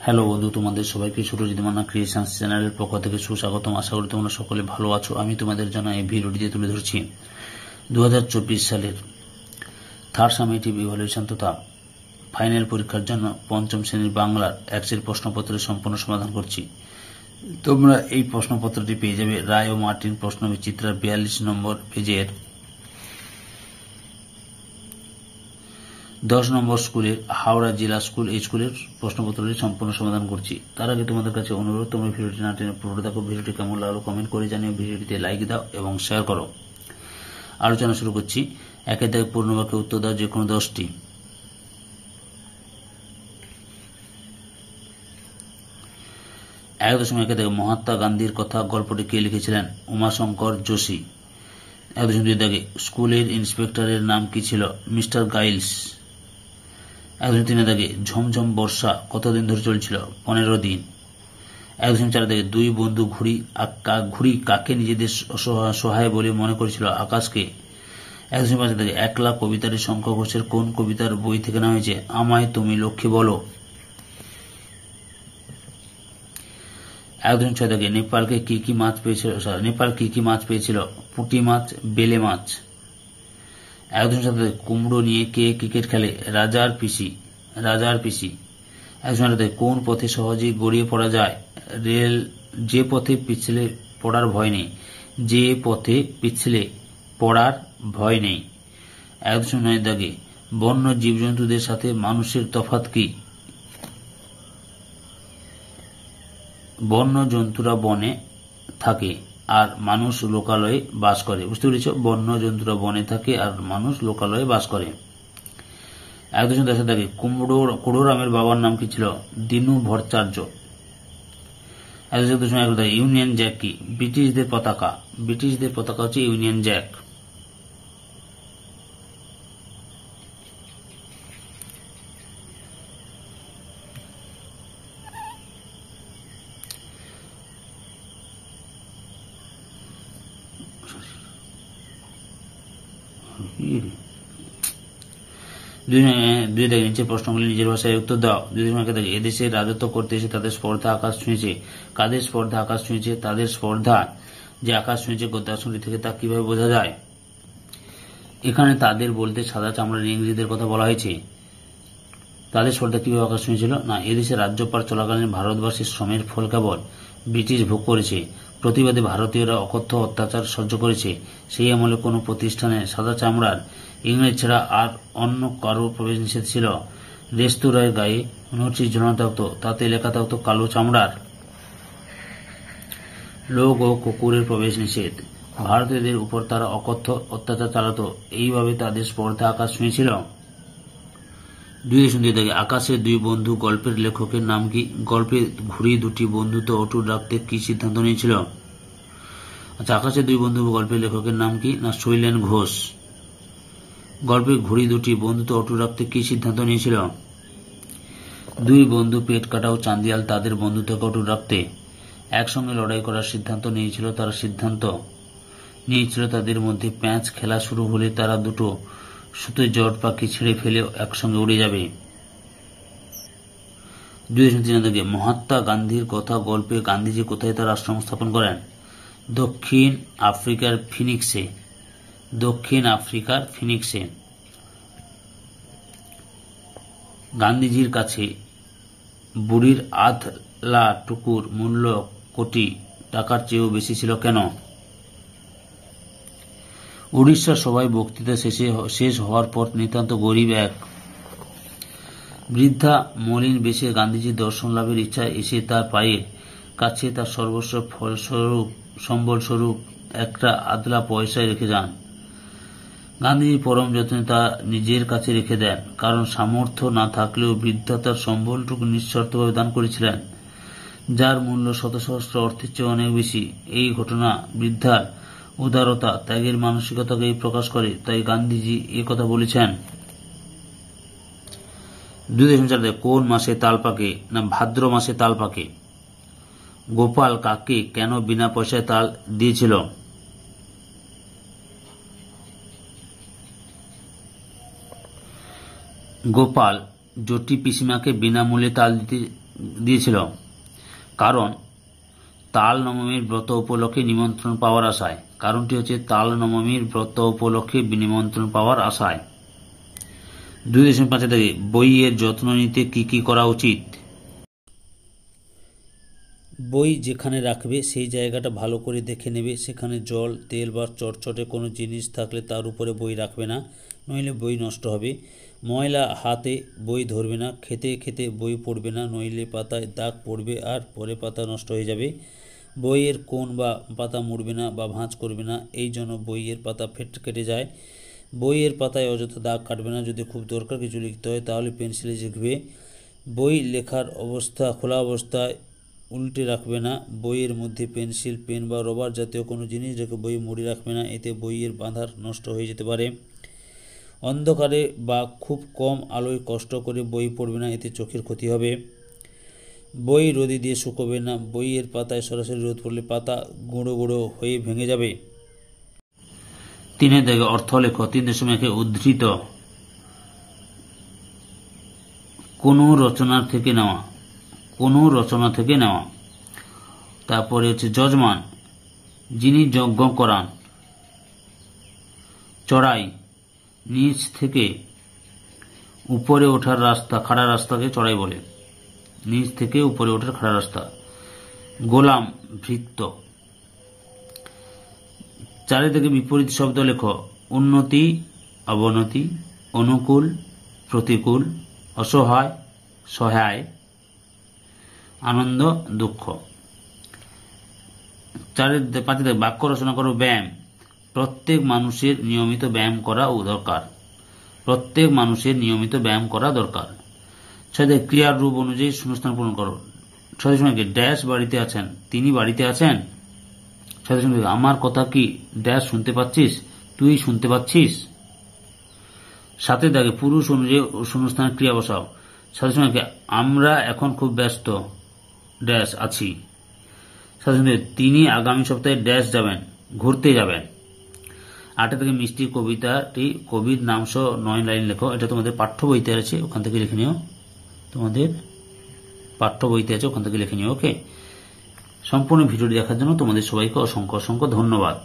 Hello বন্ধু, তোমাদের সবাইকে সুরজিৎ মান্না ক্রিয়েশনস চ্যানেলের পক্ষ থেকে সুস্বাগতম। আশা করি তোমরা সকলে ভালো আছো। আমি তোমাদের জন্য এই ভিডিওটিতে তুলে ধরছি 2024 সালের থার্ড সামেটিভ ইভ্যালুয়েশন তথা ফাইনাল পরীক্ষার জন্য পঞ্চম শ্রেণীর বাংলার এক্সের প্রশ্নপত্রের সম্পূর্ণ সমাধান করছি। তোমরা এই প্রশ্নপত্রটি পেয়ে যাবে রায় ও মার্টিন প্রশ্ন বিচিত্রার 42 নম্বর পেজের 10 নম্বর স্কুলের হাওড়া জেলা স্কুল। এই স্কুলের প্রশ্নপত্রটি সম্পূর্ণ সমাধান করছি। তার আগে তোমাদের কাছে অনুরোধ, তোমরা ভিডিওটি না টেনে পুরো দেখো। ভিডিওটি কেমন লাগলো কমেন্ট করে জানিও, ভিডিওটিতে লাইক দাও এবং শেয়ার করো। আলোচনা শুরু করছি। একে দাগে পূর্ণবাক্যে উত্তর দাও যে কোনো 10টি। এক দশমিক একে দাগে মহাত্মা গান্ধীর কথা গল্পটি কে লিখেছিলেন? উমাশঙ্কর যোশী। 1.2 দাগে স্কুলের ইন্সপেক্টরের নাম কি ছিল? Mister guys. 1.3 দাগে ঝমঝম বর্ষা কতদিন ধরে চলছিল? 15 দিন। 1.4 দাগে দুই বন্ধু ঘুড়ি কাকে নিজেদের সহায় বলে মনে করেছিল? আকাশকে। 1.5 দাগে একলা কবিতাটি শঙ্কর ঘোষের কোন কবিতার বই থেকে নেওয়া হয়েছে? আমায় তুমি লক্ষ্মী বলো। 1.6 দাগে নেপাল কি কি মাছ পেয়েছিল? পুঁটি মাছ, বেলে মাছ। 1.7 দাগে কুমড়ো নিয়ে কে ক্রিকেট খেলে? রাজার পিসি। 1.8 দাগে কোন পথে সহজেই গড়িয়ে পড়া যায়? রেল। যে পথে পিছলে পড়ার ভয় নেই। 1.9 দাগে বন্য জীবজন্তুদের সাথে মানুষের তফাৎ কি? বন্য জন্তুরা বনে থাকে আর মানুষ লোকালয়ে বাস করে। বুঝতে পেরেছ? বন্য জন্তুরা বনে থাকে আর মানুষ লোকালয়ে বাস করে। 1.10 দাগে কুড়োরামের বাবার নাম কি ছিল? দিনু ভট্টাচার্য। 1.11 দাগে ইউনিয়ন জ্যাক কি? ব্রিটিশদের পতাকা হচ্ছে ইউনিয়ন জ্যাক। দুই দাগে নিচের প্রশ্নগুলি নিজের ভাষায় উত্তর দাও। 2.1 দাগে এদেশে রাজত্ব করতে এসে তাদের স্পর্ধা আকাশ ছুঁয়েছে। কাদের স্পর্ধা আকাশ ছুঁয়েছে? তাদের স্পর্ধা যে আকাশ ছুঁয়েছে গদ্যাংশটি থেকে তা কিভাবে বোঝা যায়? এখানে তাদের বলতে সাদা চামড়ার ইংরেজদের কথা বলা হয়েছে। তাদের স্পর্ধা কিভাবে আকাশ ছুঁয়েছিল? না, এদেশে রাজ্যপাল চলাকালীন ভারতবাসীর শ্রমের ফল কেবল ব্রিটিশ ভোগ করেছে। প্রতিবাদে ভারতীয়রা অকথ্য অত্যাচার সহ্য করেছে। সেই আমলে কোনো প্রতিষ্ঠানে সাদা চামড়ার ইংরেজ ছাড়া আর অন্য কারো প্রবেশ নিষেধ ছিল। রেস্তোরাঁর গায়ে নোটিশ ঝোলানো থাকতো, তাতে লেখা থাকতো কালো চামড়ার লোক ও কুকুরের প্রবেশ নিষেধ। ভারতীয়দের উপর তারা অকথ্য অত্যাচার চালাতো। এইভাবে তাদের স্পর্ধা আকাশ ছুঁয়েছিল। 2.2 দাগে আকাশের দুই বন্ধু গল্পের লেখকের নাম কি? গল্পের ঘুড়ি দুটি বন্ধুত্ব অটুট রাখতে কি সিদ্ধান্ত নিয়েছিল? আচ্ছা, আকাশের দুই বন্ধু গল্পের লেখকের নাম কি? না, শৈলেন ঘোষ। গল্পের ঘুড়ি দুটি বন্ধুত্ব অটুট রাখতে কি সিদ্ধান্ত নিয়েছিল? দুই বন্ধু পেট কাটাও চান্দিয়াল তাদের বন্ধুত্বকে অটুট রাখতে একসঙ্গে লড়াই করার সিদ্ধান্ত নিয়েছিল। তাদের মধ্যে প্যাঁচ খেলা শুরু হলে তারা দুটো সুতোয় জট পাখি ছেড়ে ফেলে একসঙ্গে উড়ে যাবে। 2.3 দাগে মহাত্মা গান্ধীর কথা গল্পে গান্ধীজি কোথায় তার আশ্রম স্থাপন করেন? দক্ষিণ আফ্রিকার ফিনিক্সে। গান্ধীজির কাছে বুড়ির আধলাটুকুর মূল্য কোটি টাকার চেয়েও বেশি ছিল কেন? উড়িষ্যার সভায় বক্তৃতা শেষ হওয়ার পর নিতান্ত গরিব এক বৃদ্ধা মলিন বেশে গান্ধীজির দর্শন লাভের ইচ্ছায় এসে তার পায়ের কাছে তার সর্বস্ব সম্বলস্বরূপ একটা আদলা পয়সায় রেখে যান। গান্ধীজি পরম যত্নে তা নিজের কাছে রেখে দেন, কারণ সামর্থ্য না থাকলেও বৃদ্ধা তার সম্বলটুকু নিঃশর্তভাবে দান করেছিলেন, যার মূল্য শত সহস্র অর্থের চেয়ে অনেক বেশি। এই ঘটনা বৃদ্ধার উদারতা, ত্যাগের মানসিকতাকেই প্রকাশ করে, তাই গান্ধীজি এ কথা বলেছেন। 2.4 কোন মাসে তাল পাকে? না, ভাদ্র মাসে তাল পাকে। গোপাল কাকে কেন বিনা পয়সায় তাল দিয়েছিল? গোপাল জটি পিসিমাকে বিনামূল্যে তাল দিতে দিয়েছিল, কারণ তাল নবমীর ব্রত উপলক্ষে নিমন্ত্রণ পাওয়ার আশায়। কারণটি হচ্ছে তাল নবমীর ব্রত উপলক্ষে নিমন্ত্রণ পাওয়ার আশায়। 2.5 থেকে বইয়ের যত্ন নিতে কি কি করা উচিত? বই যেখানে রাখবে সেই জায়গাটা ভালো করে দেখে নেবে। সেখানে জল, তেল বা চটচটে কোনো জিনিস থাকলে তার উপরে বই রাখবে না, নইলে বই নষ্ট হবে। ময়লা হাতে বই ধরবে না। খেতে খেতে বই পড়বে না, নইলে পাতায় দাগ পড়বে আর পরে পাতা নষ্ট হয়ে যাবে। বইয়ের কোণ বা পাতা মুড়বে না বা ভাঁজ করবে না, এই জন্য বইয়ের পাতা কেটে যায়। বইয়ের পাতায় অযথা দাগ কাটবে না। যদি খুব দরকার কিছু লিখতে হয় তাহলে পেন্সিলে লিখবে। বই লেখার অবস্থা খোলা অবস্থায় উল্টে রাখবে না। বইয়ের মধ্যে পেন্সিল, পেন বা রবার জাতীয় কোনো জিনিস রেখে বই মুড়ে রাখবে না, এতে বইয়ের বাঁধার নষ্ট হয়ে যেতে পারে। অন্ধকারে বা খুব কম আলোয় কষ্ট করে বই পড়বে না, এতে চোখের ক্ষতি হবে। বই রোদে দিয়ে শুকোবে না। বইয়ের পাতায় সরাসরি রোদ পড়লে পাতা গুঁড়ো গুঁড়ো হয়ে ভেঙে যাবে। 3 থেকে অর্থ লেখো। 3.1 উদ্ধৃত কোনো রচনা থেকে নেওয়া, কোনো রচনা থেকে নেওয়া। তারপরে হচ্ছে যজমান, যিনি যজ্ঞ করান। চড়াই, নিচ থেকে উপরে ওঠার রাস্তা, খাড়া রাস্তাকে চড়াই বলে। নিচ থেকে উপরে ওঠার খাড়া রাস্তা। গোলাম, ভৃত্য। 4 থেকে বিপরীত শব্দ লেখো। উন্নতি, অবনতি, অনুকূল, প্রতিকূল, অসহায়, সহায়, আনন্দ, দুঃখ। 5 থেকে বাক্য রচনা করো। ব্যায়াম, প্রত্যেক মানুষের নিয়মিত ব্যায়াম করা দরকার। প্রত্যেক মানুষের নিয়মিত ব্যায়াম করা দরকার। 6 থেকে ক্রিয়ার রূপ অনুযায়ী শূন্যস্থান পূরণ করো। 6.1 ড্যাশ বাড়িতে আছেন, তিনি বাড়িতে আছেন। 6.2 আমার কথা কি ড্যাশ শুনতে পাচ্ছিস, তুই শুনতে পাচ্ছিস। 7 থেকে পুরুষ অনুযায়ী শূন্যস্থানে ক্রিয়া বসাও। 7.1 আমরা এখন খুব ব্যস্ত ড্যাশ আছি। 7.2 তিনি আগামী সপ্তাহে ড্যাশ যাবেন, ঘুরতে যাবেন। 8 থেকে মিষ্টি কবিতাটি কবির নাম সহ 9 লাইন লেখো। এটা তোমাদের পাঠ্য বইতে আছে, ওখান থেকে লিখে নিও। তোমাদের পাঠ্য বইতে আছে, ওখান থেকে লিখে নিও। ওকে, সম্পূর্ণ ভিডিওটি দেখার জন্য তোমাদের সবাইকে অসংখ্য অসংখ্য ধন্যবাদ।